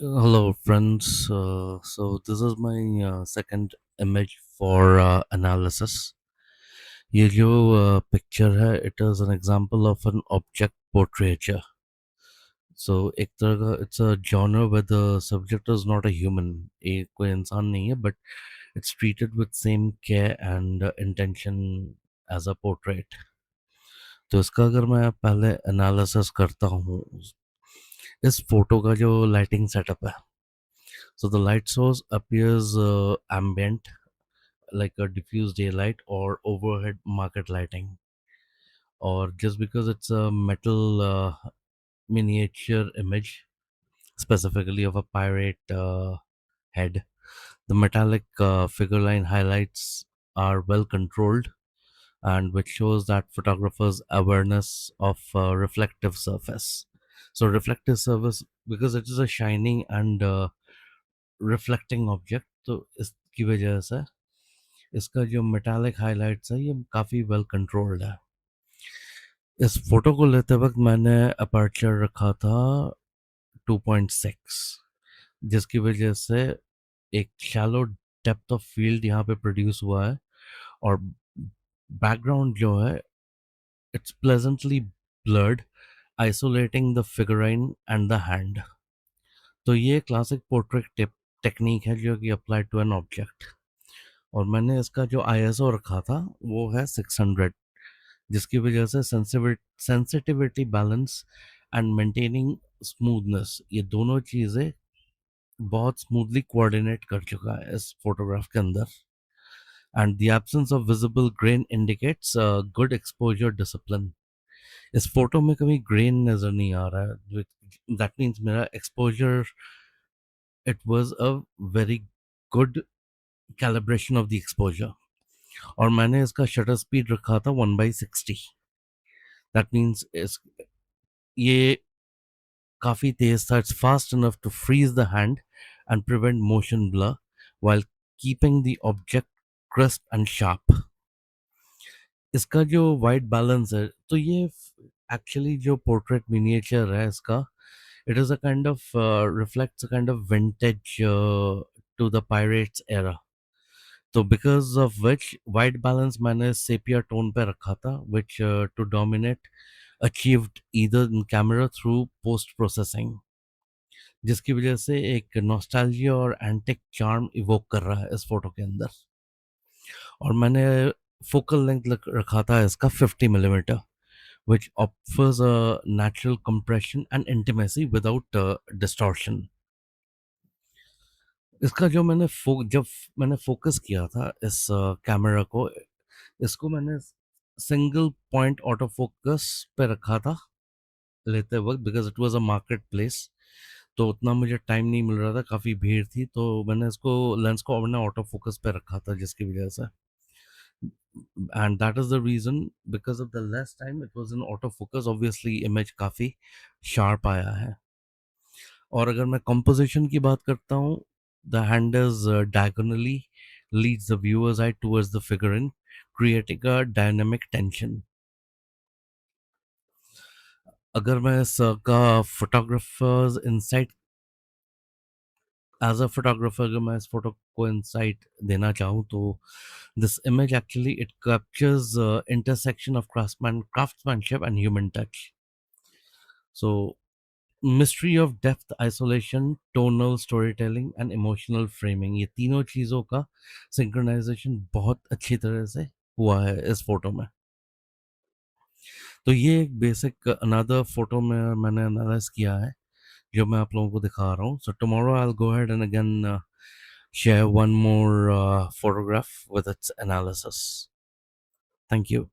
Hello, friends. So this is my second image for analysis. ये जो picture है, it is an example of an object portraiture. So एक तरह का it's a genre where the subject is not a human, एक कोई इंसान नहीं है, but it's treated with same care and intention as a portrait. तो इसका अगर मैं पहले analysis करता हूँ, इस फोटो का जो lighting setup है. So the light source appears ambient, like a diffuse daylight or overhead market lighting. Or just because it's a metal miniature image, specifically of a pirate head, the metallic figure line highlights are well controlled, and which shows that photographer's awareness of reflective surface. So reflective surface, because it is a shining and reflecting object, तो इसकी वजह से इसका जो metallic highlights है ये काफ़ी well controlled है। इस फोटो को लेते वक्त मैंने अपर्चर रखा था 2.6, जिसकी वजह से एक शैलो डेप्थ ऑफ फील्ड यहाँ पे प्रोड्यूस हुआ है, और बैकग्राउंड जो है it's pleasantly blurred, isolating the figurine and the hand. तो ये क्लासिक पोर्ट्रेट टेक्निक है जो कि अप्लाइड टू एन ऑब्जेक्ट। और मैंने इसका जो आईएसओ रखा था वो है 600, जिसकी वजह से sensitivity, balance and maintaining smoothness, ये दोनों चीज़ें बहुत स्मूथली कोऑर्डिनेट कर चुका है इस फोटोग्राफ के अंदर। And the absence of visible grain indicates good exposure discipline. इस फोटो में कभी ग्रेन नज़र नहीं आ रहा है, दैट मीन्स मेरा exposure, it was a very good calibration of the exposure. और मैंने इसका शटर स्पीड रखा था 1/60। दैट मीन्स इस ये काफ़ी तेज था, it's fast enough to freeze the hand and prevent motion blur while keeping the object crisp and sharp. इसका जो वाइट बैलेंस है, तो ये एक्चुअली जो पोर्ट्रेट मिनिएचर है इसका, it is a kind of reflects a kind of vintage to the pirates era. तो because of which white balance मैंने सेपिया टोन पे रखा था, which to dominate achieved either in camera through post processing, जिसकी वजह से एक nostalgia और एंटिक चार्म इवोक कर रहा है इस फोटो के अंदर। और मैंने फोकल लेंथ रखा था इसका 50 mm, which offers a natural compression and intimacy without distortion. इसका जो जब मैंने फोकस किया था इस कैमरा को, इसको मैंने सिंगल पॉइंट ऑटो फोकस पे रखा था लेते वक्त, because it was a market place. तो उतना मुझे टाइम नहीं मिल रहा था, काफ़ी भीड़ थी, तो मैंने इसको लेंस को अपने ऑटो फोकस पे रखा था, जिसकी वजह से, and that is the reason, because of the less time it was in auto focus, obviously image काफ़ी शार्प आया है। और अगर मैं कंपोजिशन की बात करता हूँ, the hand is diagonally leads the viewer's eye towards the figurine, creating a dynamic tension. अगर मैं इसका photographer's insight, as a photographer अगर मैं इस फोटो को इंसाइट देना चाहूँ, तो this image actually it captures intersection of craftsmanship and human touch. So mystery of depth, isolation, tonal storytelling and emotional framing, ये तीनों चीज़ों का सिंक्रोनाइजेशन बहुत अच्छी तरह से हुआ है इस फोटो में। तो ये एक बेसिक अनदर फोटो में मैंने एनालाइज किया है, जो मैं आप लोगों को दिखा रहा हूँ। So tomorrow I will go ahead and again share one more photograph with its analysis. Thank you.